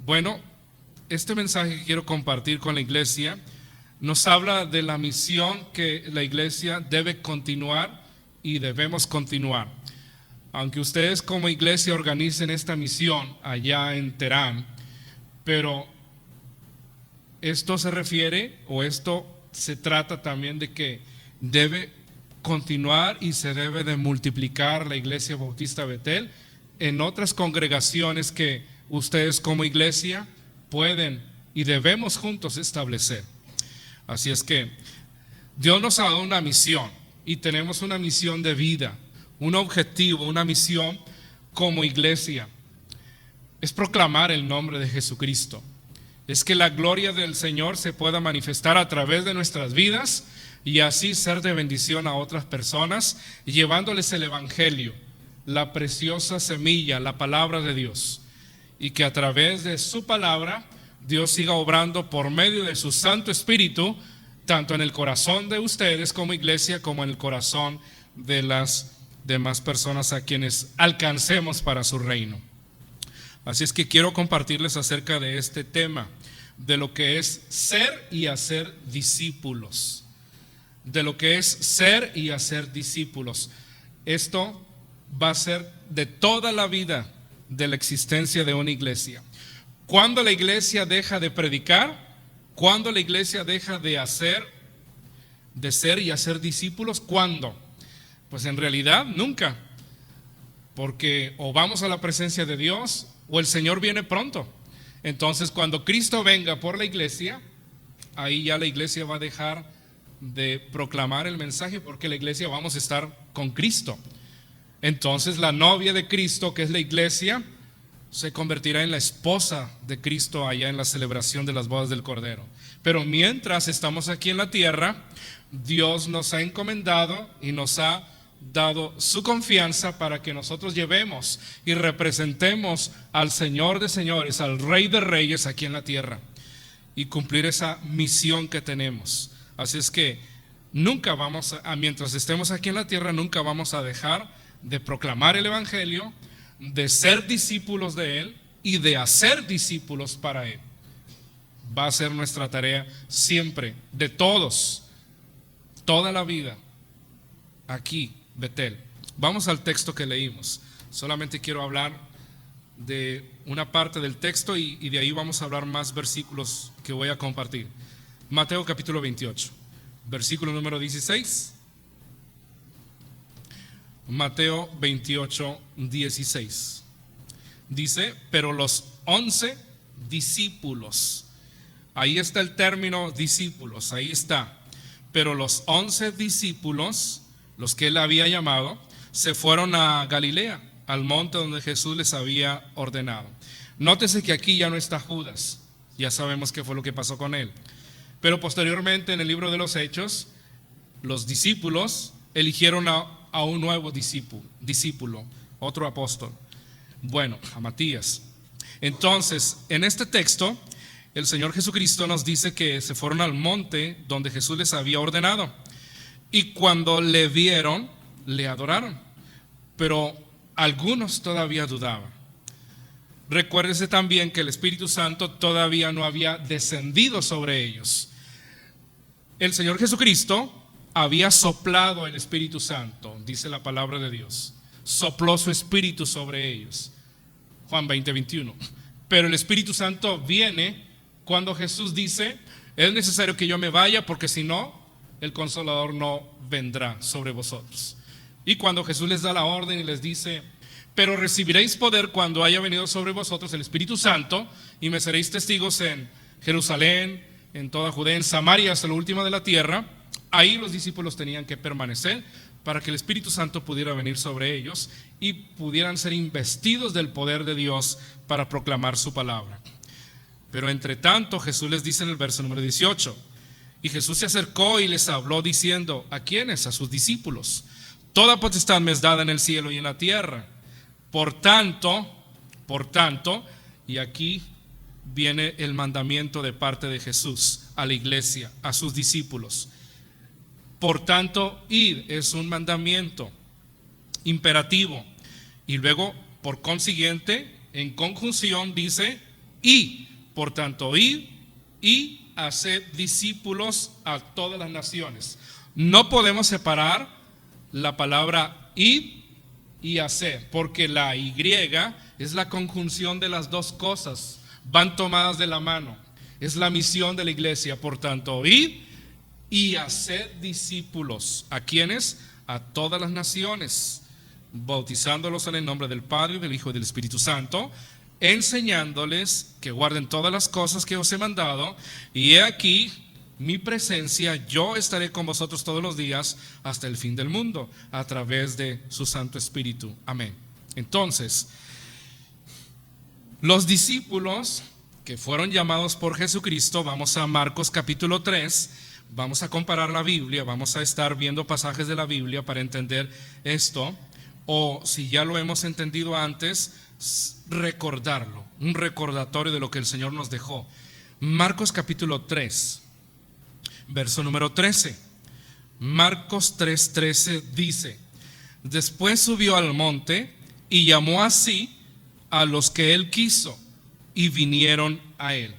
Bueno, este mensaje que quiero compartir con la iglesia nos habla de la misión que la iglesia debe continuar y debemos continuar. Aunque ustedes como iglesia organicen esta misión allá en Terán, pero esto se refiere o esto se trata también de que debe continuar y se debe de multiplicar la Iglesia Bautista Betel en otras congregaciones que ustedes como iglesia pueden y debemos juntos establecer. Así es que Dios nos ha dado una misión y tenemos una misión de vida, un objetivo, una misión como iglesia. Es proclamar el nombre de Jesucristo. Es que la gloria del Señor se pueda manifestar a través de nuestras vidas y así ser de bendición a otras personas, llevándoles el evangelio, la preciosa semilla, la palabra de Dios, y que a través de su palabra Dios siga obrando por medio de su Santo Espíritu, tanto en el corazón de ustedes como iglesia, como en el corazón de las demás personas a quienes alcancemos para su reino. Así es que quiero compartirles acerca de este tema, de lo que es ser y hacer discípulos. De lo que es ser y hacer discípulos. Esto va a ser de toda la vida de la existencia de una iglesia. Cuando la iglesia deja de predicar, cuando la iglesia deja de ser y hacer discípulos, ¿cuándo? Pues en realidad nunca, porque o vamos a la presencia de Dios o el Señor viene pronto. Entonces cuando Cristo venga por la iglesia, ahí ya la iglesia va a dejar de proclamar el mensaje, porque la iglesia vamos a estar con Cristo. Entonces la novia de Cristo, que es la iglesia, se convertirá en la esposa de Cristo allá en la celebración de las bodas del Cordero. Pero mientras estamos aquí en la tierra, Dios nos ha encomendado y nos ha dado su confianza para que nosotros llevemos y representemos al Señor de señores, al Rey de reyes aquí en la tierra, y cumplir esa misión que tenemos. Así es que nunca vamos mientras estemos aquí en la tierra, nunca vamos a dejar de proclamar el evangelio, de ser discípulos de Él y de hacer discípulos para Él. Va a ser nuestra tarea siempre, de todos, toda la vida, aquí, Betel. Vamos al texto que leímos. Solamente quiero hablar de una parte del texto y de ahí vamos a hablar más versículos que voy a compartir. Mateo capítulo 28, versículo número 16. Mateo 28, 16. Dice, pero los 11 discípulos, ahí está el término discípulos, ahí está. Pero los 11 discípulos, los que él había llamado, se fueron a Galilea, al monte donde Jesús les había ordenado. Nótese que aquí ya no está Judas, ya sabemos qué fue lo que pasó con él. Pero posteriormente en el libro de los Hechos, los discípulos eligieron a un nuevo discípulo, otro apóstol. Bueno, a Matías. Entonces, en este texto, el Señor Jesucristo nos dice que se fueron al monte donde Jesús les había ordenado. Y cuando le vieron, le adoraron. Pero algunos todavía dudaban. Recuérdese también que el Espíritu Santo todavía no había descendido sobre ellos. El Señor Jesucristo había soplado el Espíritu Santo, dice la palabra de Dios. Sopló su Espíritu sobre ellos. Juan 20, 21. Pero el Espíritu Santo viene cuando Jesús dice, es necesario que yo me vaya porque si no, el Consolador no vendrá sobre vosotros. Y cuando Jesús les da la orden y les dice, pero recibiréis poder cuando haya venido sobre vosotros el Espíritu Santo y me seréis testigos en Jerusalén, en toda Judea, en Samaria, hasta lo último de la tierra. Ahí los discípulos tenían que permanecer para que el Espíritu Santo pudiera venir sobre ellos y pudieran ser investidos del poder de Dios para proclamar su palabra. Pero entre tanto Jesús les dice en el verso número 18, y Jesús se acercó y les habló diciendo, ¿a quiénes? A sus discípulos. Toda potestad me es dada en el cielo y en la tierra. Por tanto, y aquí viene el mandamiento de parte de Jesús a la iglesia, a sus discípulos. Por tanto, id es un mandamiento imperativo. Y luego, por consiguiente, en conjunción dice, Y, por tanto, id y haced discípulos a todas las naciones. No podemos separar la palabra id y hacer, porque la Y es la conjunción de las dos cosas, van tomadas de la mano. Es la misión de la iglesia. Por tanto, id y haced discípulos. ¿A quiénes? A todas las naciones, bautizándolos en el nombre del Padre, del Hijo y del Espíritu Santo, enseñándoles que guarden todas las cosas que os he mandado, y he aquí mi presencia, yo estaré con vosotros todos los días hasta el fin del mundo, a través de su Santo Espíritu. Amén. Entonces, los discípulos que fueron llamados por Jesucristo, vamos a Marcos capítulo 3, vamos a comparar la Biblia, vamos a estar viendo pasajes de la Biblia para entender esto, o si ya lo hemos entendido antes, recordarlo, un recordatorio de lo que el Señor nos dejó. Marcos capítulo 3, verso número 13. Marcos 3:13 dice: después subió al monte y llamó así a los que él quiso, y vinieron a él.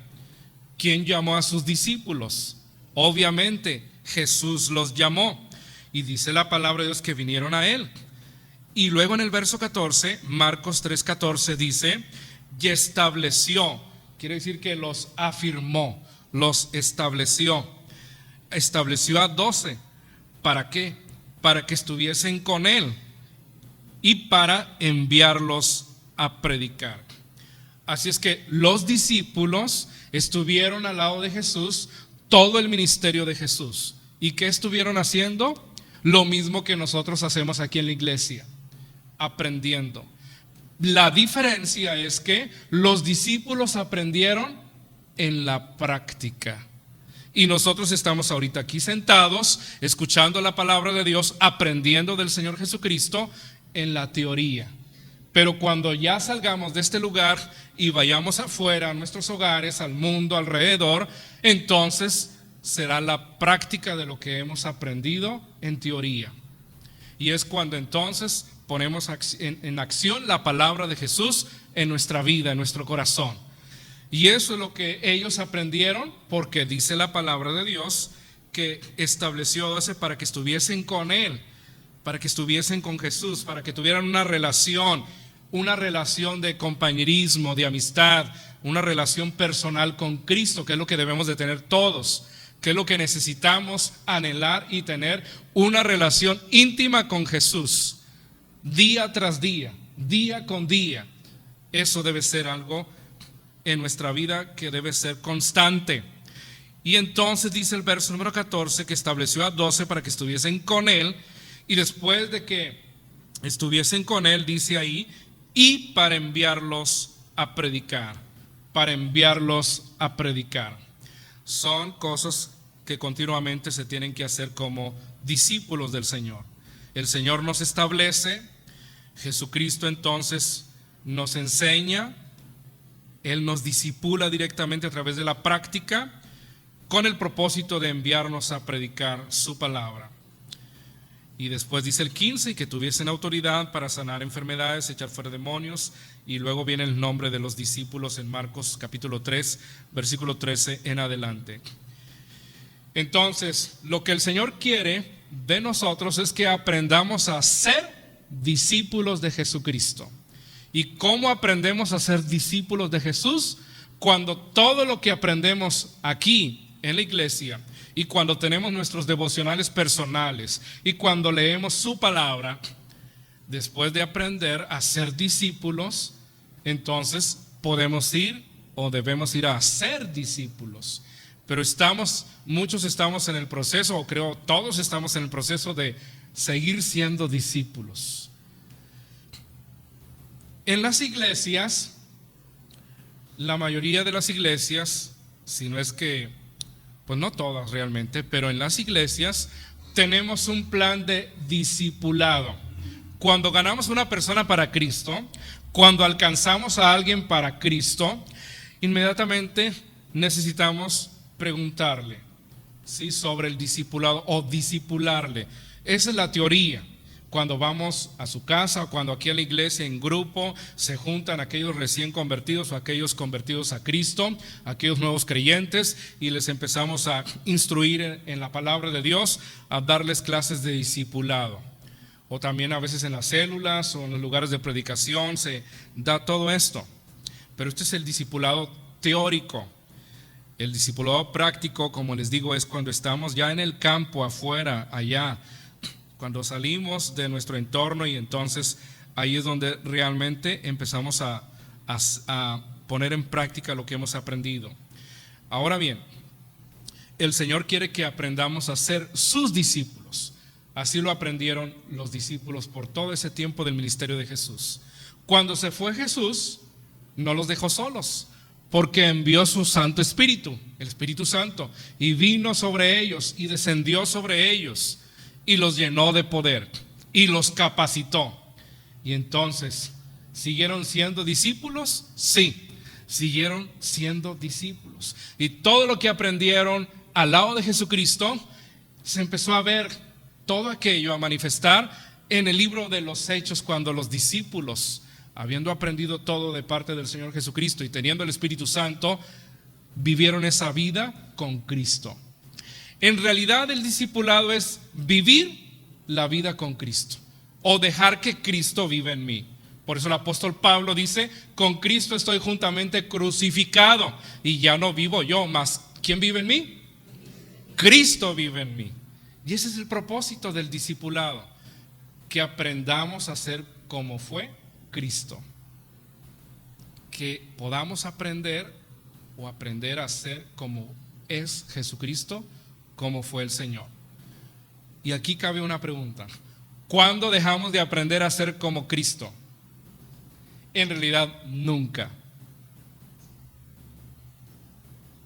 ¿Quién llamó a sus discípulos? Obviamente Jesús los llamó, y dice la palabra de Dios que vinieron a él. Y luego en el verso 14, Marcos 3:14 dice: y estableció, quiere decir que los afirmó, los estableció a 12. ¿Para qué? Para que estuviesen con él y para enviarlos a predicar. Así es que los discípulos estuvieron al lado de Jesús todo el ministerio de Jesús. ¿Y qué estuvieron haciendo? Lo mismo que nosotros hacemos aquí en la iglesia, aprendiendo. La diferencia es que los discípulos aprendieron en la práctica. Y nosotros estamos ahorita aquí sentados, escuchando la palabra de Dios, aprendiendo del Señor Jesucristo en la teoría. Pero cuando ya salgamos de este lugar y vayamos afuera, a nuestros hogares, al mundo alrededor, entonces será la práctica de lo que hemos aprendido en teoría. Y es cuando entonces ponemos en acción la palabra de Jesús en nuestra vida, en nuestro corazón. Y eso es lo que ellos aprendieron, porque dice la palabra de Dios que estableció a 12 para que estuviesen con él, para que estuviesen con Jesús, para que tuvieran una relación de compañerismo, de amistad, una relación personal con Cristo, que es lo que debemos de tener todos, que es lo que necesitamos anhelar y tener, una relación íntima con Jesús, día tras día, día con día. Eso debe ser algo en nuestra vida que debe ser constante. Y entonces dice el verso número 14 que estableció a 12 para que estuviesen con él, y después de que estuviesen con él, dice ahí, y para enviarlos a predicar, para enviarlos a predicar. Son cosas que continuamente se tienen que hacer como discípulos del Señor. El Señor nos establece, Jesucristo entonces nos enseña, Él nos discipula directamente a través de la práctica, con el propósito de enviarnos a predicar su palabra. Y después dice el 15, que tuviesen autoridad para sanar enfermedades, echar fuera demonios. Y luego viene el nombre de los discípulos en Marcos capítulo 3, versículo 13 en adelante. Entonces, lo que el Señor quiere de nosotros es que aprendamos a ser discípulos de Jesucristo. ¿Y cómo aprendemos a ser discípulos de Jesús? Cuando todo lo que aprendemos aquí en la iglesia, y cuando tenemos nuestros devocionales personales, y cuando leemos su palabra, después de aprender a ser discípulos, entonces podemos ir o debemos ir a ser discípulos. Pero muchos estamos en el proceso, o creo todos estamos en el proceso de seguir siendo discípulos. En las iglesias, la mayoría de las iglesias, si no es que, pues no todas realmente, pero en las iglesias tenemos un plan de discipulado. Cuando ganamos una persona para Cristo, cuando alcanzamos a alguien para Cristo, inmediatamente necesitamos preguntarle, ¿sí?, sobre el discipulado o discipularle. Esa es la teoría. Cuando vamos a su casa o cuando aquí a la iglesia en grupo se juntan aquellos recién convertidos o aquellos convertidos a Cristo, aquellos nuevos creyentes, y les empezamos a instruir en la palabra de Dios, a darles clases de discipulado. O también a veces en las células o en los lugares de predicación se da todo esto. Pero este es el discipulado teórico. El discipulado práctico, como les digo, es cuando estamos ya en el campo, afuera, allá, cuando salimos de nuestro entorno, y entonces ahí es donde realmente empezamos a poner en práctica lo que hemos aprendido. Ahora bien, el Señor quiere que aprendamos a ser sus discípulos. Así lo aprendieron los discípulos por todo ese tiempo del ministerio de Jesús. Cuando se fue Jesús, no los dejó solos, porque envió su Santo Espíritu, el Espíritu Santo, y vino sobre ellos y descendió sobre ellos y los llenó de poder y los capacitó. Y entonces, ¿siguieron siendo discípulos? Sí, siguieron siendo discípulos. Y todo lo que aprendieron al lado de Jesucristo, se empezó a ver todo aquello, a manifestar en el libro de los Hechos, cuando los discípulos, habiendo aprendido todo de parte del Señor Jesucristo y teniendo el Espíritu Santo, vivieron esa vida con Cristo. En realidad el discipulado es vivir la vida con Cristo, o dejar que Cristo viva en mí. Por eso el apóstol Pablo dice: con Cristo estoy juntamente crucificado, y ya no vivo yo, mas ¿quién vive en mí? Cristo vive en mí. Y ese es el propósito del discipulado, que aprendamos a ser como fue Cristo, que podamos aprender a ser como es Jesucristo, como fue el Señor. Y aquí cabe una pregunta: ¿cuándo dejamos de aprender a ser como Cristo? En realidad nunca.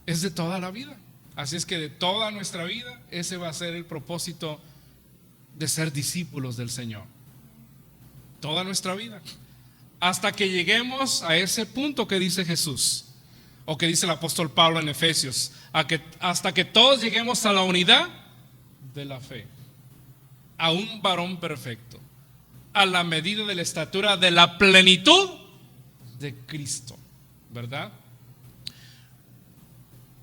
Es de toda la vida. Así es que de toda nuestra vida ese va a ser el propósito de ser discípulos del Señor. Toda nuestra vida, hasta que lleguemos a ese punto que dice Jesús, o que dice el apóstol Pablo en Efesios, hasta que todos lleguemos a la unidad de la fe, a un varón perfecto, a la medida de la estatura de la plenitud de Cristo, ¿verdad?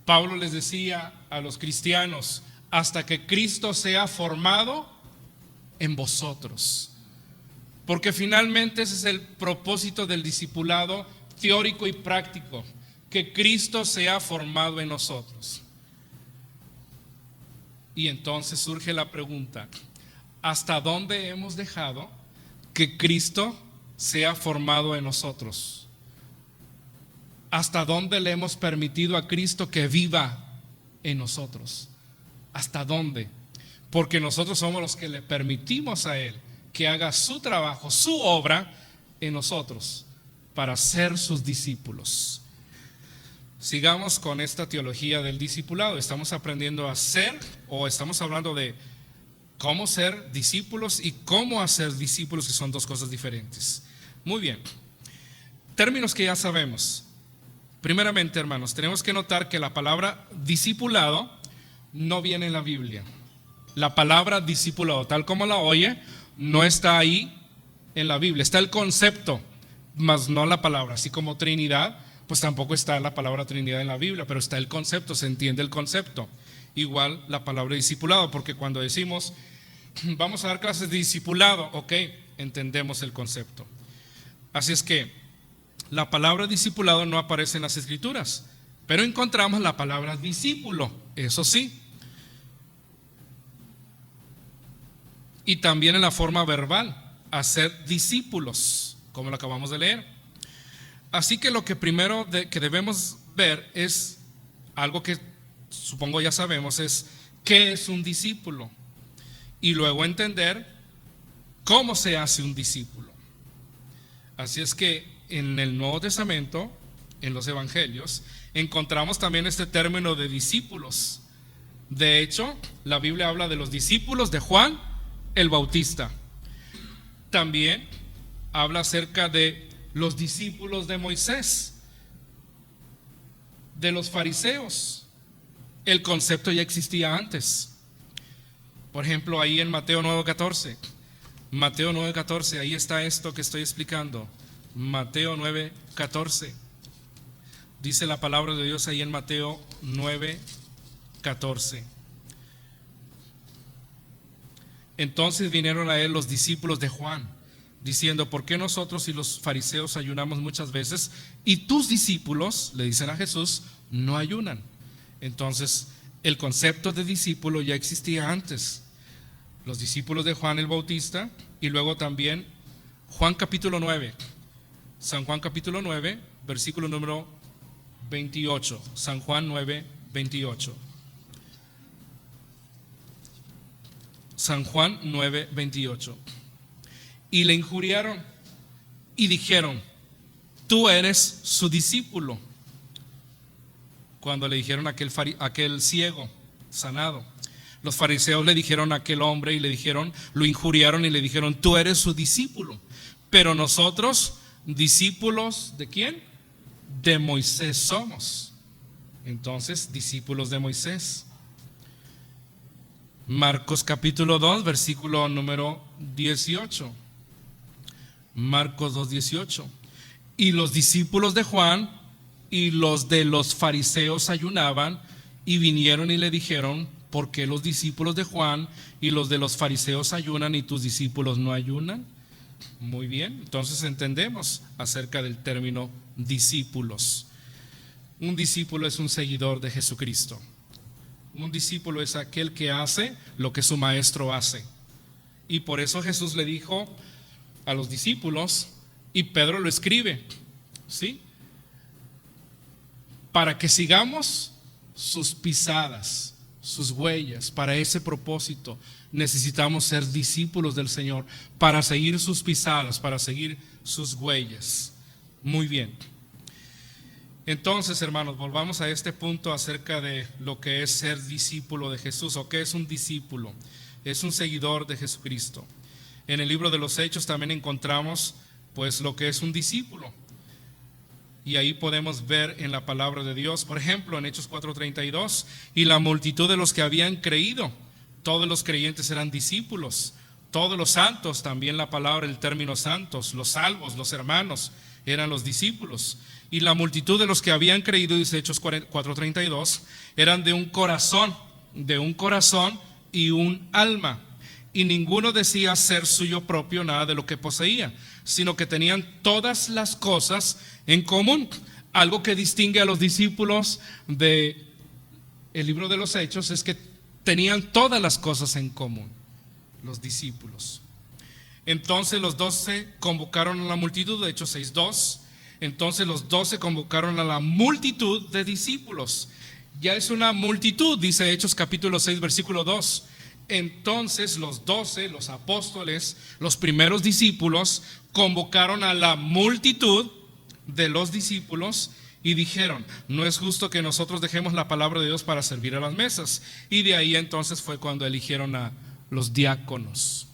Pablo les decía a los cristianos: hasta que Cristo sea formado en vosotros. Porque finalmente ese es el propósito del discipulado teórico y práctico, que Cristo sea formado en nosotros. Y entonces surge la pregunta: ¿hasta dónde hemos dejado que Cristo sea formado en nosotros? ¿Hasta dónde le hemos permitido a Cristo que viva en nosotros? ¿Hasta dónde? Porque nosotros somos los que le permitimos a Él que haga su trabajo, su obra en nosotros, para ser sus discípulos. Sigamos con esta teología del discipulado. Estamos aprendiendo a ser, o estamos hablando de cómo ser discípulos y cómo hacer discípulos, que son dos cosas diferentes. Muy bien, términos que ya sabemos. Primeramente, hermanos, tenemos que notar que la palabra discipulado no viene en la Biblia. La palabra discipulado, tal como la oye, no está ahí en la Biblia. Está el concepto, mas no la palabra. Así como Trinidad, pues tampoco está la palabra Trinidad en la Biblia, pero está el concepto, se entiende el concepto. Igual la palabra discipulado, porque cuando decimos vamos a dar clases de discipulado, ok, entendemos el concepto. Así es que la palabra discipulado no aparece en las Escrituras, pero encontramos la palabra discípulo, eso sí. Y también en la forma verbal, hacer discípulos, como lo acabamos de leer. Así que lo que primero que debemos ver es algo que supongo ya sabemos, es qué es un discípulo. Y luego entender cómo se hace un discípulo. Así es que en el Nuevo Testamento, en los Evangelios, encontramos también este término de discípulos. De hecho, la Biblia habla de los discípulos de Juan el Bautista. También habla acerca de los discípulos de Moisés, de los fariseos. El concepto ya existía antes. Por ejemplo, ahí en Mateo 9:14, Mateo 9:14, ahí está esto que estoy explicando. Mateo 9:14. Dice la palabra de Dios ahí en Mateo 9:14. Entonces vinieron a él los discípulos de Juan, diciendo: ¿por qué nosotros y los fariseos ayunamos muchas veces y tus discípulos, le dicen a Jesús, no ayunan? Entonces el concepto de discípulo ya existía antes. Los discípulos de Juan el Bautista, y luego también Juan capítulo 9, San Juan capítulo 9, versículo número 28, San Juan 9:28. San Juan 9:28. Y le injuriaron y dijeron: tú eres su discípulo. Cuando le dijeron a aquel ciego sanado, los fariseos le dijeron a aquel hombre y le dijeron, lo injuriaron y le dijeron: tú eres su discípulo. Pero nosotros, discípulos ¿de quién? De Moisés somos. Entonces, discípulos de Moisés. Marcos capítulo 2, versículo número 18. Marcos 2:18. Y los discípulos de Juan y los de los fariseos ayunaban, y vinieron y le dijeron: ¿por qué los discípulos de Juan y los de los fariseos ayunan y tus discípulos no ayunan? Muy bien, entonces entendemos acerca del término discípulos. Un discípulo es un seguidor de Jesucristo. Un discípulo es aquel que hace lo que su maestro hace. Y por eso Jesús le dijo a los discípulos, y Pedro lo escribe, ¿sí?, para que sigamos sus pisadas, sus huellas. Para ese propósito necesitamos ser discípulos del Señor, para seguir sus pisadas, para seguir sus huellas. Muy bien. Entonces, hermanos, volvamos a este punto acerca de lo que es ser discípulo de Jesús, o qué es un discípulo. Es un seguidor de Jesucristo. En el libro de los Hechos también encontramos pues lo que es un discípulo, y ahí podemos ver en la palabra de Dios, por ejemplo en Hechos 4:32, y la multitud de los que habían creído, todos los creyentes eran discípulos, todos los santos, también la palabra, el término santos, los salvos, los hermanos, eran los discípulos. Y la multitud de los que habían creído, dice Hechos 4:32, eran de un corazón y un alma. Y ninguno decía ser suyo propio nada de lo que poseía, sino que tenían todas las cosas en común. Algo que distingue a los discípulos del libro de los Hechos es que tenían todas las cosas en común, los discípulos. Entonces los 12 convocaron a la multitud, de Hechos 6:2. Entonces los 12 convocaron a la multitud de discípulos. Ya es una multitud, dice Hechos capítulo 6, versículo 2. Entonces los 12, los apóstoles, los primeros discípulos, convocaron a la multitud de los discípulos y dijeron: no es justo que nosotros dejemos la palabra de Dios para servir a las mesas. Y de ahí entonces fue cuando eligieron a los diáconos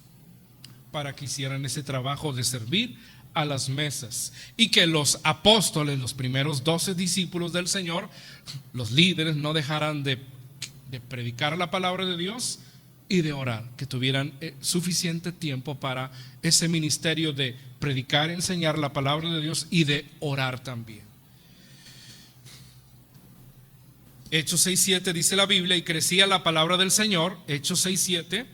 para que hicieran ese trabajo de servir a las mesas, y que los apóstoles, los primeros 12 discípulos del Señor, los líderes, no dejaran de predicar la palabra de Dios y de orar, que tuvieran suficiente tiempo para ese ministerio de predicar, enseñar la palabra de Dios y de orar también. Hechos 6:7 dice la Biblia: y crecía la palabra del Señor. Hechos 6:7,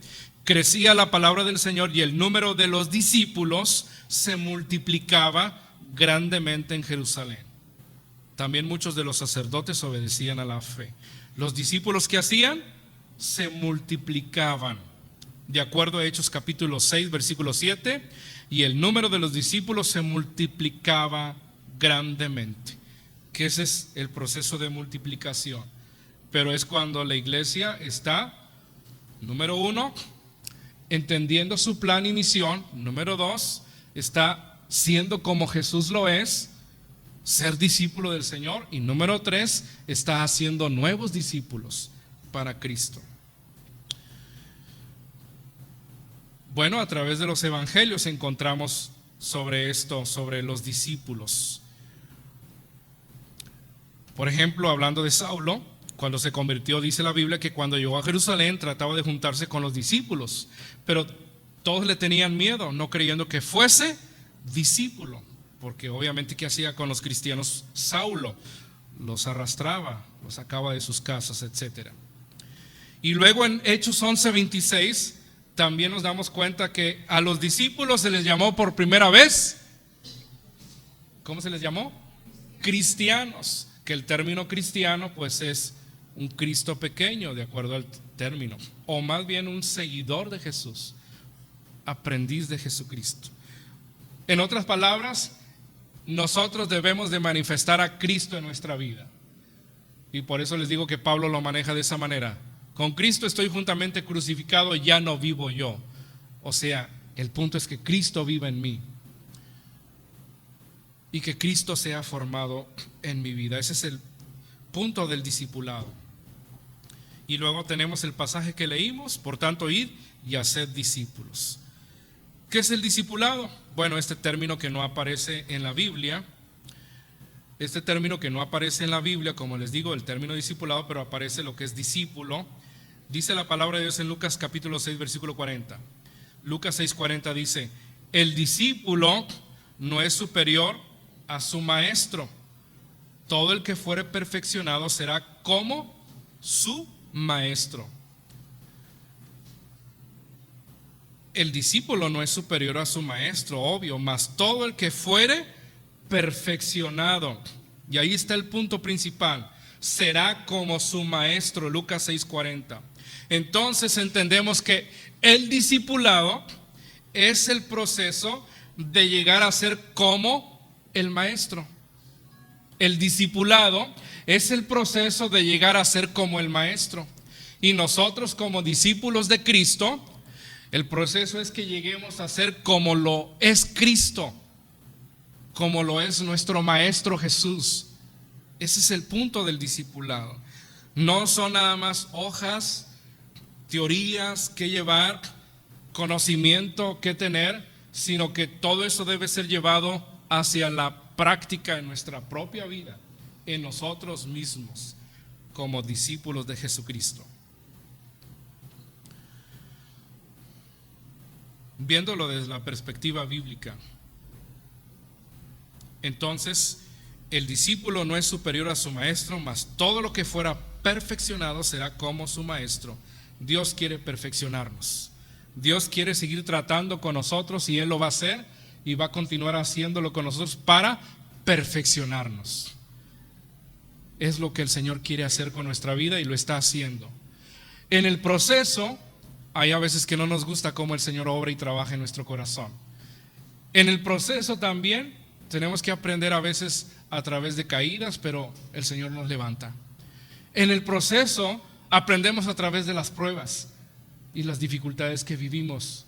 crecía la palabra del Señor y el número de los discípulos se multiplicaba grandemente en Jerusalén. También muchos de los sacerdotes obedecían a la fe. Los discípulos, ¿qué hacían? Se multiplicaban. De acuerdo a Hechos capítulo 6, versículo 7, y el número de los discípulos se multiplicaba grandemente. Que ese es el proceso de multiplicación. Pero es cuando la iglesia está, número 1, entendiendo su plan y misión. Número 2, está siendo como Jesús lo es, ser discípulo del Señor. Y número 3, está haciendo nuevos discípulos para Cristo. Bueno, a través de los evangelios encontramos sobre esto, sobre los discípulos. Por ejemplo, hablando de Saulo, cuando se convirtió, dice la Biblia que cuando llegó a Jerusalén trataba de juntarse con los discípulos, pero Todos le tenían miedo, no creyendo que fuese discípulo, porque obviamente ¿qué hacía con los cristianos? Saulo los arrastraba, los sacaba de sus casas, etcétera. Y luego en Hechos 11:26 también nos damos cuenta que a los discípulos se les llamó por primera vez, ¿cómo se les llamó? Cristianos, que el término cristiano pues es un Cristo pequeño, de acuerdo al término, o más bien un seguidor de Jesús, aprendiz de Jesucristo. En otras palabras, nosotros debemos de manifestar a Cristo en nuestra vida. Y por eso les digo que Pablo lo maneja de esa manera. Con Cristo estoy juntamente crucificado, ya no vivo yo. O sea, el punto es que Cristo viva en mí y que Cristo sea formado en mi vida. Ese es el punto del discipulado. Y luego tenemos el pasaje que leímos, por tanto, id y haced discípulos. ¿Qué es el discipulado? Bueno, este término que no aparece en la Biblia, como les digo, el término discipulado, pero aparece lo que es discípulo. Dice la palabra de Dios en Lucas capítulo 6, versículo 40. Lucas 6:40 dice: el discípulo no es superior a su maestro. Todo el que fuere perfeccionado será como su maestro. El discípulo no es superior a su maestro, obvio, mas todo el que fuere perfeccionado, y ahí está el punto principal, será como su maestro. Lucas 6:40. Entonces entendemos que el discipulado es el proceso de llegar a ser como el maestro. El discipulado es el proceso de llegar a ser como el maestro. Y nosotros como discípulos de Cristo, el proceso es que lleguemos a ser como lo es Cristo, como lo es nuestro maestro Jesús. Ese es el punto del discipulado. No son nada más hojas, teorías que llevar, conocimiento que tener, sino que todo eso debe ser llevado hacia la práctica en nuestra propia vida, en nosotros mismos, como discípulos de Jesucristo. Viéndolo desde la perspectiva bíblica, entonces el discípulo no es superior a su maestro, mas todo lo que fuera perfeccionado será como su maestro. Dios quiere perfeccionarnos. Dios quiere seguir tratando con nosotros y Él lo va a hacer y va a continuar haciéndolo con nosotros para perfeccionarnos. Es lo que el Señor quiere hacer con nuestra vida y lo está haciendo. En el proceso, hay a veces que no nos gusta cómo el Señor obra y trabaja en nuestro corazón. En el proceso también tenemos que aprender a veces a través de caídas, pero el Señor nos levanta. En el proceso aprendemos a través de las pruebas y las dificultades que vivimos.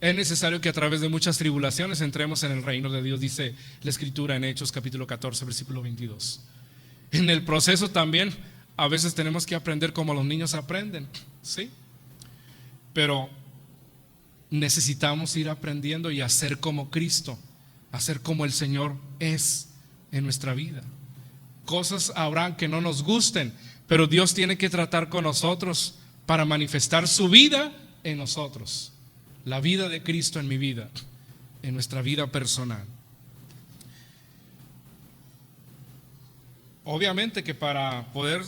Es necesario que a través de muchas tribulaciones entremos en el reino de Dios, dice la Escritura en Hechos capítulo 14, versículo 22. En el proceso también a veces tenemos que aprender como los niños aprenden, ¿sí? Pero necesitamos ir aprendiendo y hacer como Cristo, hacer como el Señor es en nuestra vida. Cosas habrán que no nos gusten, pero Dios tiene que tratar con nosotros para manifestar su vida en nosotros, la vida de Cristo en mi vida, en nuestra vida personal. Obviamente que para poder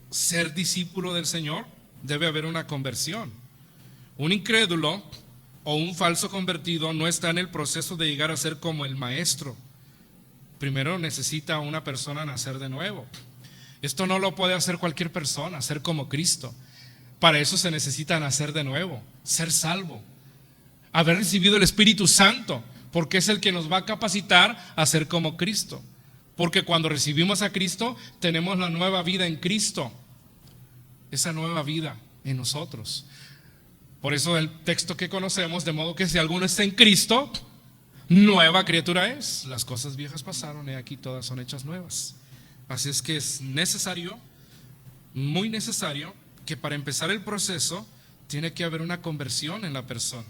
ser discípulo del Señor debe haber una conversión. Un incrédulo o un falso convertido no está en el proceso de llegar a ser como el maestro. Primero necesita una persona nacer de nuevo. Esto no lo puede hacer cualquier persona, ser como Cristo. Para eso se necesita nacer de nuevo, ser salvo, haber recibido el Espíritu Santo, porque es el que nos va a capacitar a ser como Cristo. Porque cuando recibimos a Cristo, tenemos la nueva vida en Cristo, esa nueva vida en nosotros. Por eso el texto que conocemos, de modo que si alguno está en Cristo, nueva criatura es. Las cosas viejas pasaron, y aquí todas son hechas nuevas. Así es que es necesario, muy necesario, que para empezar el proceso tiene que haber una conversión en la persona.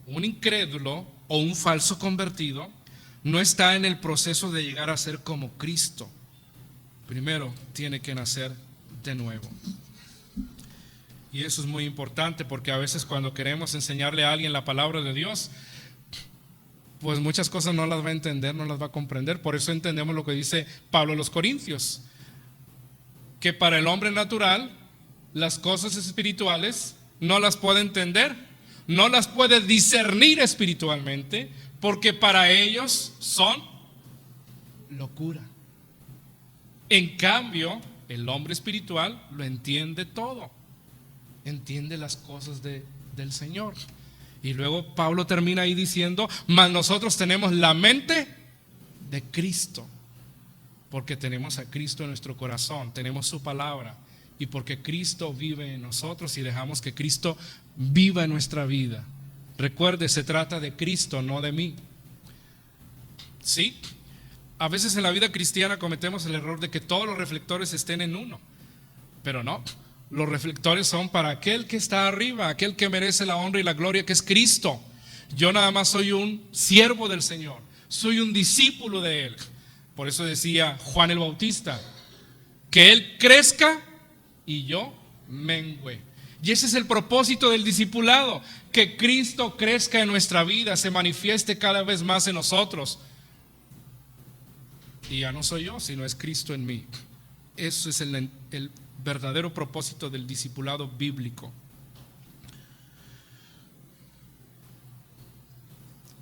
Un incrédulo o un falso convertido no está en el proceso de llegar a ser como Cristo. Primero tiene que nacer de nuevo. Y eso es muy importante, porque a veces cuando queremos enseñarle a alguien la palabra de Dios, pues muchas cosas no las va a entender, no las va a comprender. Por eso entendemos lo que dice Pablo a los Corintios, que para el hombre natural las cosas espirituales no las puede entender, no las puede discernir espiritualmente, porque para ellos son locura. En cambio, el hombre espiritual lo entiende todo, entiende las cosas del Señor. Y luego Pablo termina ahí diciendo: mas nosotros tenemos la mente de Cristo, porque tenemos a Cristo en nuestro corazón, tenemos su palabra, y porque Cristo vive en nosotros y dejamos que Cristo viva en nuestra vida. Recuerde, se trata de Cristo, no de mí. Sí, a veces en la vida cristiana cometemos el error de que todos los reflectores estén en uno, pero no. Los reflectores son para aquel que está arriba, aquel que merece la honra y la gloria, que es Cristo. Yo nada más soy un siervo del Señor, soy un discípulo de Él. Por eso decía Juan el Bautista, que Él crezca y yo mengüe. Y ese es el propósito del discipulado, que Cristo crezca en nuestra vida, se manifieste cada vez más en nosotros. Y ya no soy yo, sino es Cristo en mí. Eso es el verdadero propósito del discipulado bíblico.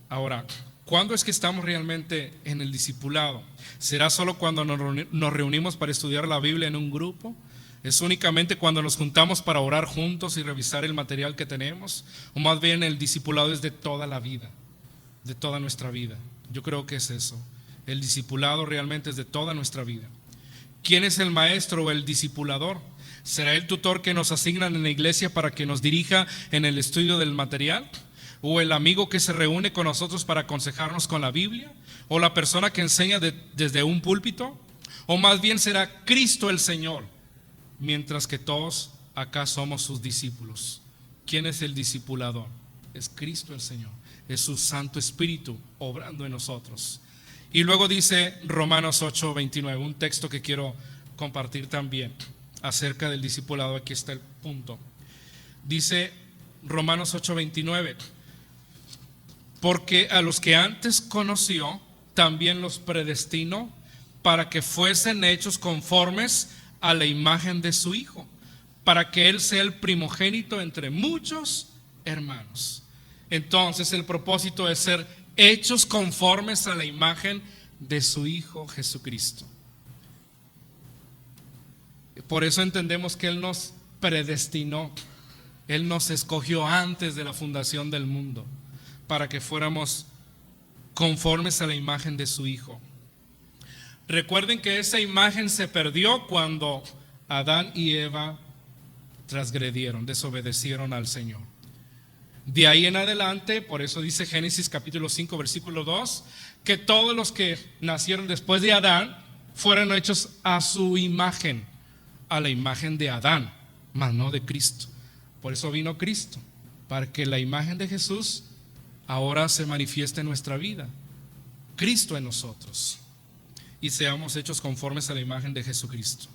Ahora, ¿cuándo es que estamos realmente en el discipulado? ¿Será solo cuando nos reunimos para estudiar la Biblia en un grupo? ¿Es únicamente cuando nos juntamos para orar juntos y revisar el material que tenemos? ¿O más bien el discipulado es de toda la vida, de toda nuestra vida? Yo creo que es eso. El discipulado realmente es de toda nuestra vida. ¿Quién es el maestro o el discipulador? ¿Será el tutor que nos asignan en la iglesia para que nos dirija en el estudio del material? ¿O el amigo que se reúne con nosotros para aconsejarnos con la Biblia? ¿O la persona que enseña desde un púlpito? ¿O más bien será Cristo el Señor, mientras que todos acá somos sus discípulos? ¿Quién es el discipulador? Es Cristo el Señor, es su Santo Espíritu obrando en nosotros. Y luego dice Romanos 8:29, un texto que quiero compartir también acerca del discipulado. Aquí está el punto. Dice Romanos 8:29, porque a los que antes conoció, también los predestinó para que fuesen hechos conformes a la imagen de su Hijo, para que Él sea el primogénito entre muchos hermanos. Entonces el propósito es ser hechos conformes a la imagen de su Hijo Jesucristo. Por eso entendemos que Él nos predestinó, Él nos escogió antes de la fundación del mundo, para que fuéramos conformes a la imagen de su Hijo. Recuerden que esa imagen se perdió cuando Adán y Eva transgredieron, desobedecieron al Señor. De ahí en adelante, por eso dice Génesis capítulo 5 versículo 2, que todos los que nacieron después de Adán fueron hechos a su imagen, a la imagen de Adán, mas no de Cristo. Por eso vino Cristo, para que la imagen de Jesús ahora se manifieste en nuestra vida, Cristo en nosotros, y seamos hechos conformes a la imagen de Jesucristo.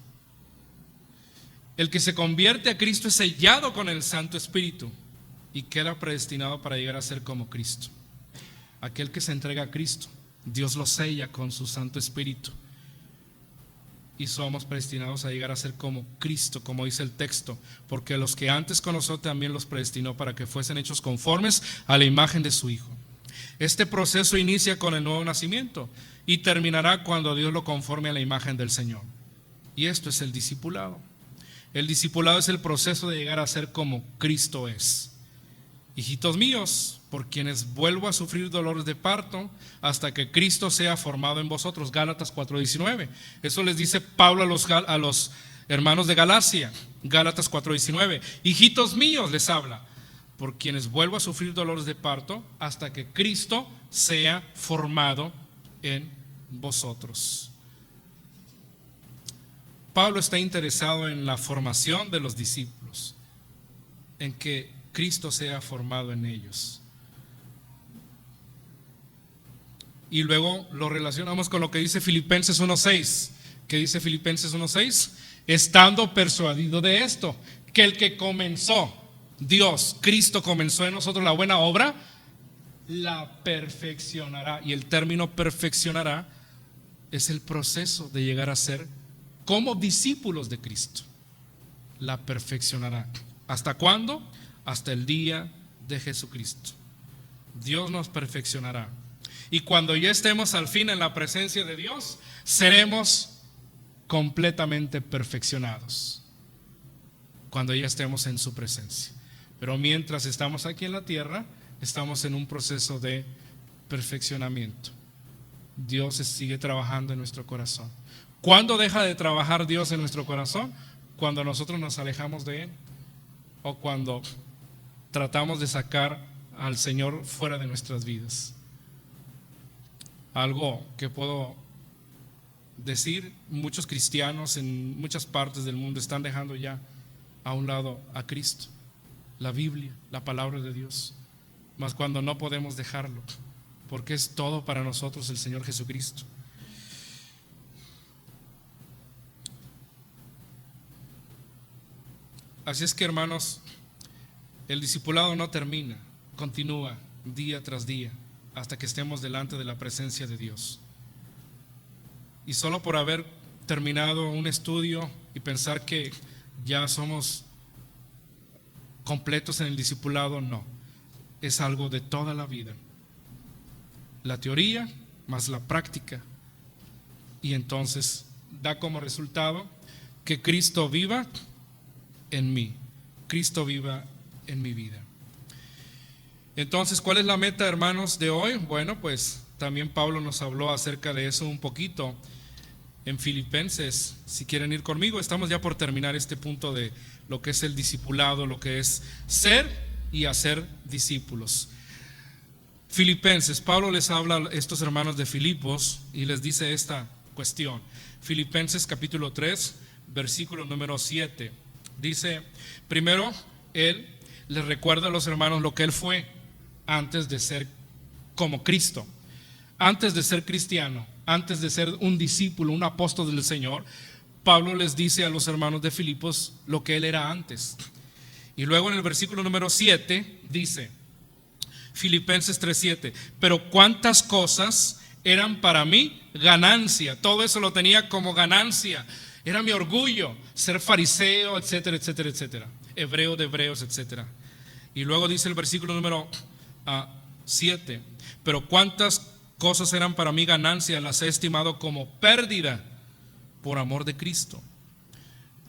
El que se convierte a Cristo es sellado con el Santo Espíritu y queda predestinado para llegar a ser como Cristo. Aquel que se entrega a Cristo, Dios lo sella con su Santo Espíritu y somos predestinados a llegar a ser como Cristo, como dice el texto, porque los que antes conoció también los predestinó para que fuesen hechos conformes a la imagen de su Hijo. Este proceso inicia con el nuevo nacimiento y terminará cuando Dios lo conforme a la imagen del Señor. Y esto es el discipulado. El discipulado es el proceso de llegar a ser como Cristo es. Hijitos míos, por quienes vuelvo a sufrir dolores de parto hasta que Cristo sea formado en vosotros. Gálatas 4:19. Eso les dice Pablo a los hermanos de Galacia. Gálatas 4:19. Hijitos míos, les habla, por quienes vuelvo a sufrir dolores de parto hasta que Cristo sea formado en vosotros. Pablo está interesado en la formación de los discípulos, en que Cristo sea formado en ellos. Y luego lo relacionamos con lo que dice Filipenses 1:6. ¿Qué dice Filipenses 1:6? Estando persuadido de esto, que el que comenzó, Dios, Cristo comenzó en nosotros la buena obra, la perfeccionará. Y el término perfeccionará es el proceso de llegar a ser como discípulos de Cristo. La perfeccionará. ¿Hasta cuándo? Hasta el día de Jesucristo. Dios nos perfeccionará. Y cuando ya estemos al fin en la presencia de Dios, seremos completamente perfeccionados. Cuando ya estemos en su presencia. Pero mientras estamos aquí en la tierra, estamos en un proceso de perfeccionamiento. Dios sigue trabajando en nuestro corazón. ¿Cuándo deja de trabajar Dios en nuestro corazón? Cuando nosotros nos alejamos de Él, o cuando tratamos de sacar al Señor fuera de nuestras vidas. Algo que puedo decir, muchos cristianos en muchas partes del mundo están dejando ya a un lado a Cristo, la Biblia, la palabra de Dios, mas cuando no podemos dejarlo, porque es todo para nosotros el Señor Jesucristo. Así es que, hermanos, el discipulado no termina, continúa día tras día hasta que estemos delante de la presencia de Dios. Y solo por haber terminado un estudio y pensar que ya somos completos en el discipulado, no, es algo de toda la vida. La teoría más la práctica, y entonces da como resultado que Cristo viva en mí, Cristo viva en mi vida. Entonces, ¿cuál es la meta, hermanos, de hoy? Bueno, pues también Pablo nos habló acerca de eso un poquito en Filipenses. Si quieren ir conmigo, estamos ya por terminar este punto de lo que es el discipulado, lo que es ser y hacer discípulos. Filipenses, Pablo les habla a estos hermanos de Filipos y les dice esta cuestión. Filipenses capítulo 3, versículo número 7. Dice, primero, él les recuerda a los hermanos lo que él fue antes de ser como Cristo, antes de ser cristiano, antes de ser un discípulo, un apóstol del Señor. Pablo les dice a los hermanos de Filipos lo que él era antes. Y luego en el versículo número 7 dice, Filipenses 3:7, pero cuántas cosas eran para mí ganancia, todo eso lo tenía como ganancia, era mi orgullo, ser fariseo, etcétera, etcétera, etcétera, hebreo de hebreos, etcétera. Y luego dice el versículo número 7, pero cuántas cosas eran para mí ganancia, las he estimado como pérdida por amor de Cristo.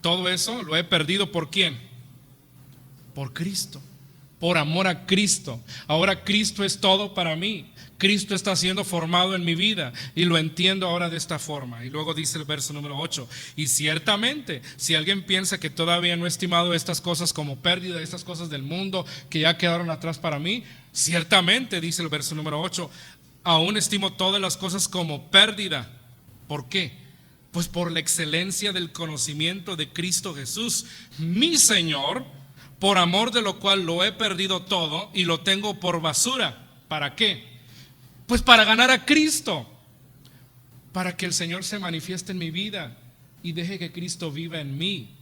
Todo eso lo he perdido, ¿por quién? Por Cristo, por amor a Cristo. Ahora Cristo es todo para mí. Cristo está siendo formado en mi vida y lo entiendo ahora de esta forma. Y luego dice el verso número 8, y ciertamente si alguien piensa que todavía no he estimado estas cosas como pérdida, estas cosas del mundo que ya quedaron atrás para mí, ciertamente, dice el verso número 8, aún estimo todas las cosas como pérdida. ¿Por qué? Pues por la excelencia del conocimiento de Cristo Jesús, mi Señor, por amor de lo cual lo he perdido todo y lo tengo por basura. ¿Para qué? Pues para ganar a Cristo, para que el Señor se manifieste en mi vida y deje que Cristo viva en mí.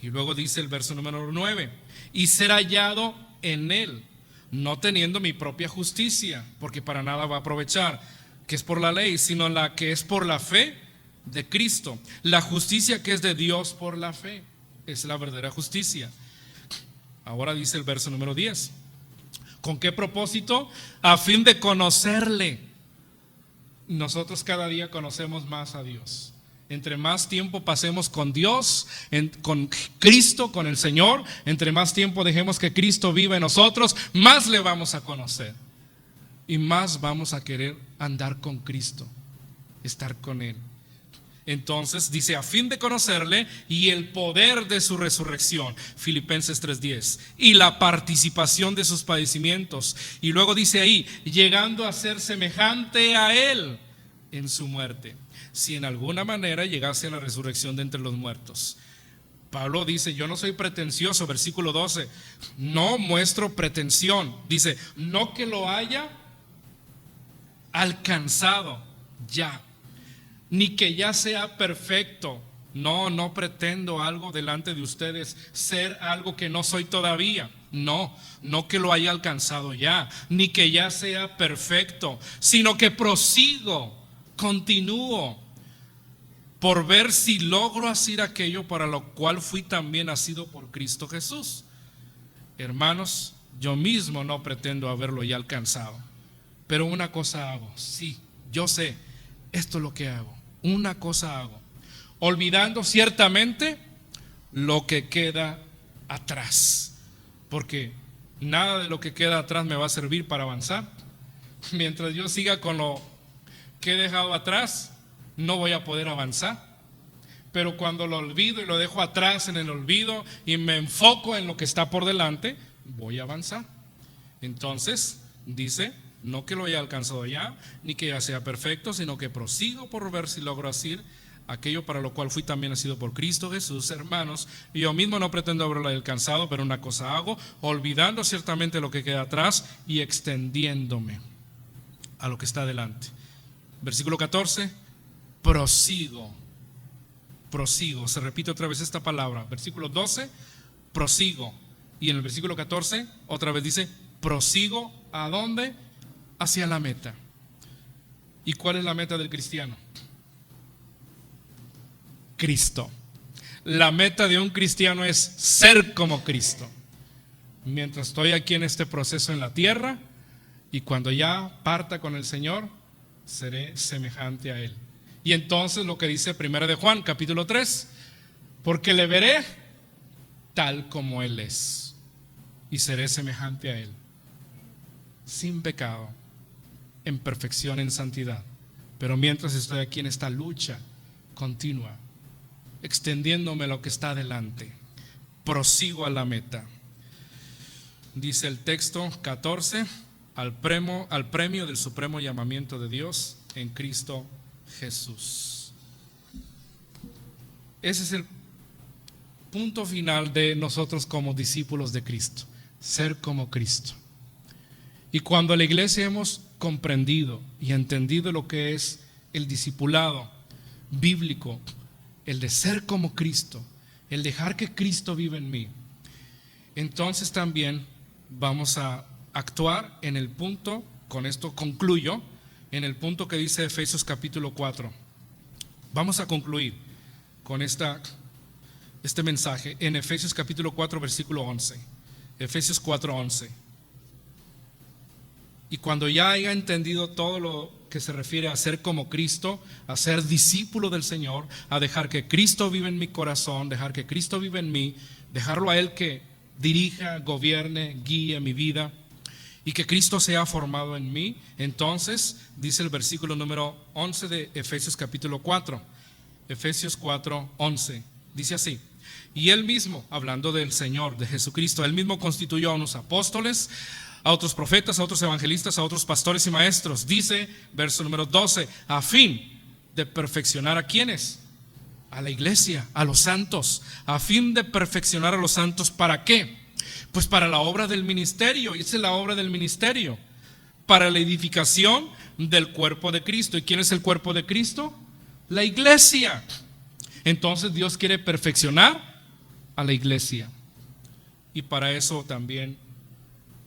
Y luego dice el verso número 9, y ser hallado en Él, no teniendo mi propia justicia, porque para nada va a aprovechar, que es por la ley, sino la que es por la fe de Cristo. La justicia que es de Dios por la fe es la verdadera justicia. Ahora dice el verso número 10. ¿Con qué propósito? A fin de conocerle. Nosotros cada día conocemos más a Dios. Entre más tiempo pasemos con Dios, con Cristo, con el Señor, entre más tiempo dejemos que Cristo viva en nosotros, más le vamos a conocer. Y más vamos a querer andar con Cristo, estar con Él. Entonces dice, a fin de conocerle y el poder de su resurrección, Filipenses 3:10, y la participación de sus padecimientos. Y luego dice ahí, llegando a ser semejante a Él en su muerte, si en alguna manera llegase a la resurrección de entre los muertos. Pablo dice, yo no soy pretencioso, versículo 12, no muestro pretensión. Dice, no que lo haya alcanzado ya, ni que ya sea perfecto, No pretendo algo delante de ustedes, ser algo que no soy todavía. No que lo haya alcanzado ya, ni que ya sea perfecto, sino que prosigo, continúo, por ver si logro hacer aquello para lo cual fui también nacido por Cristo Jesús. Hermanos, yo mismo no pretendo haberlo ya alcanzado, pero una cosa hago, sí, yo sé, esto es lo que hago, una cosa hago, olvidando ciertamente lo que queda atrás, porque nada de lo que queda atrás me va a servir para avanzar. Mientras yo siga con lo que he dejado atrás, no voy a poder avanzar. Pero cuando lo olvido y lo dejo atrás en el olvido y me enfoco en lo que está por delante, voy a avanzar. Entonces, dice, no que lo haya alcanzado ya, ni que ya sea perfecto, sino que prosigo por ver si logro hacer aquello para lo cual fui también nacido por Cristo Jesús. Hermanos, yo mismo no pretendo haberlo alcanzado, pero una cosa hago, olvidando ciertamente lo que queda atrás y extendiéndome a lo que está delante. Versículo 14, prosigo, se repite otra vez esta palabra. Versículo 12, prosigo, y en el versículo 14 otra vez dice, prosigo, ¿a dónde? Hacia la meta. ¿Y cuál es la meta del cristiano? Cristo. La meta de un cristiano es ser como Cristo. Mientras estoy aquí en este proceso en la tierra, y cuando ya parta con el Señor, seré semejante a Él. Y entonces lo que dice 1 de Juan, capítulo 3, porque le veré tal como Él es, y seré semejante a Él, sin pecado, en perfección, en santidad. Pero mientras estoy aquí en esta lucha continua, extendiéndome lo que está adelante, prosigo a la meta. Dice el texto 14, al premio del supremo llamamiento de Dios en Cristo Jesús. Ese es el punto final de nosotros como discípulos de Cristo, ser como Cristo. Y cuando la iglesia hemos comprendido y entendido lo que es el discipulado bíblico, el de ser como Cristo, el dejar que Cristo viva en mí, entonces también vamos a actuar en el punto, con esto concluyo, en el punto que dice Efesios capítulo 4. Vamos a concluir con este mensaje en Efesios capítulo 4 versículo 11. Efesios 4:11. Y cuando ya haya entendido todo lo que se refiere a ser como Cristo, a ser discípulo del Señor, a dejar que Cristo viva en mi corazón, dejar que Cristo viva en mí, dejarlo a Él que dirija, gobierne, guíe mi vida, y que Cristo sea formado en mí, entonces dice el versículo número 11 de Efesios capítulo 4, Efesios 4:11, dice así: y Él mismo, hablando del Señor, de Jesucristo, Él mismo constituyó a unos apóstoles, a otros profetas, a otros evangelistas, a otros pastores y maestros. Dice, verso número 12, a fin de perfeccionar a quienes, a la iglesia, a los santos, a fin de perfeccionar a los santos. ¿Para qué? Pues para la obra del ministerio. Y esa es la obra del ministerio, para la edificación del cuerpo de Cristo. ¿Y quién es el cuerpo de Cristo? La iglesia. Entonces Dios quiere perfeccionar a la iglesia, y para eso también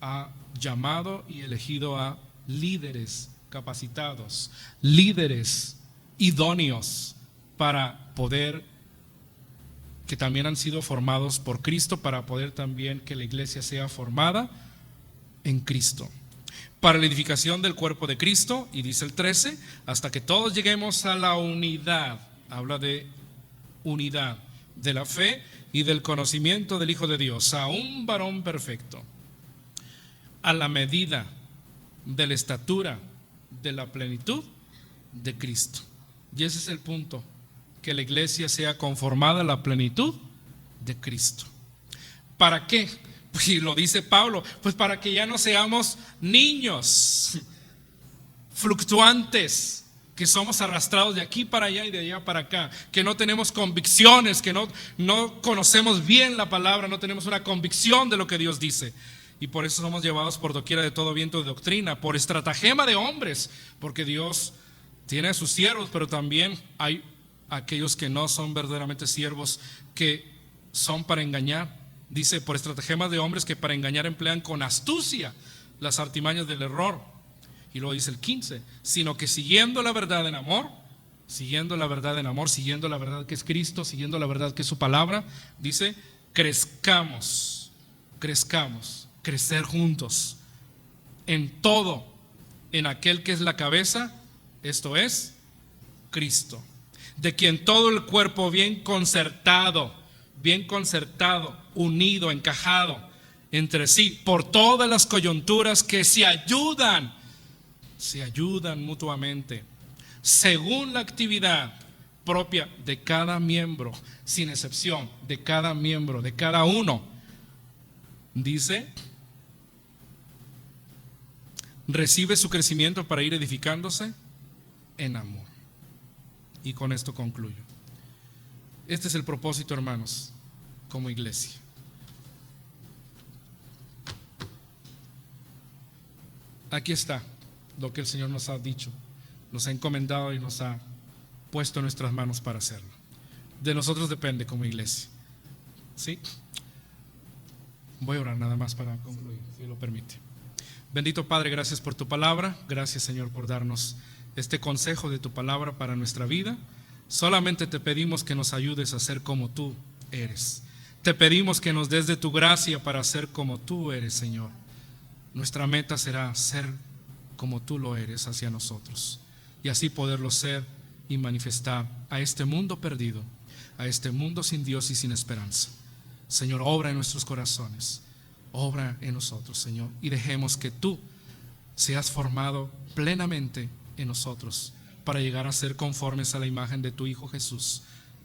ha llamado y elegido a líderes capacitados, líderes idóneos, para poder, que también han sido formados por Cristo, para poder también que la iglesia sea formada en Cristo, para la edificación del cuerpo de Cristo. Y dice el 13, hasta que todos lleguemos a la unidad, habla de unidad, de la fe y del conocimiento del Hijo de Dios, a un varón perfecto, a la medida de la estatura de la plenitud de Cristo. Y ese es el punto, que la iglesia sea conformada a la plenitud de Cristo. ¿Para qué? Pues lo dice Pablo, pues para que ya no seamos niños fluctuantes, que somos arrastrados de aquí para allá y de allá para acá, que no tenemos convicciones, que no conocemos bien la palabra, no tenemos una convicción de lo que Dios dice. Y por eso somos llevados por doquiera de todo viento de doctrina, por estratagema de hombres, porque Dios tiene a sus siervos, pero también hay a aquellos que no son verdaderamente siervos, que son para engañar. Dice, por estratagema de hombres que para engañar emplean con astucia las artimañas del error. Y luego dice el 15, sino que siguiendo la verdad en amor, siguiendo la verdad en amor, siguiendo la verdad que es Cristo, siguiendo la verdad que es su palabra, dice, crezcamos, crecer juntos en todo, en aquel que es la cabeza, esto es Cristo, de quien todo el cuerpo bien concertado, unido, encajado entre sí, por todas las coyunturas que se ayudan mutuamente, según la actividad propia de cada miembro, sin excepción, de cada miembro, de cada uno, dice, recibe su crecimiento para ir edificándose en amor. Y con esto concluyo. Este es el propósito, hermanos, como iglesia. Aquí está lo que el Señor nos ha dicho, nos ha encomendado y nos ha puesto en nuestras manos para hacerlo. De nosotros depende como iglesia. ¿Sí? Voy a orar nada más para concluir, si lo permite. Bendito Padre, gracias por tu palabra. Gracias, Señor, por darnos este consejo de tu palabra para nuestra vida. Solamente te pedimos que nos ayudes a ser como tú eres. Te pedimos que nos des de tu gracia para ser como tú eres, Señor. Nuestra meta será ser como tú lo eres hacia nosotros, y así poderlo ser y manifestar a este mundo perdido, a este mundo sin Dios y sin esperanza. Señor, obra en nuestros corazones, obra en nosotros, Señor, y dejemos que tú seas formado plenamente en nosotros para llegar a ser conformes a la imagen de tu Hijo Jesús.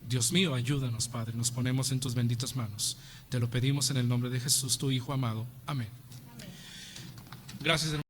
Dios mío, ayúdanos, Padre, nos ponemos en tus benditas manos. Te lo pedimos en el nombre de Jesús, tu Hijo amado. Amén. Gracias, hermano.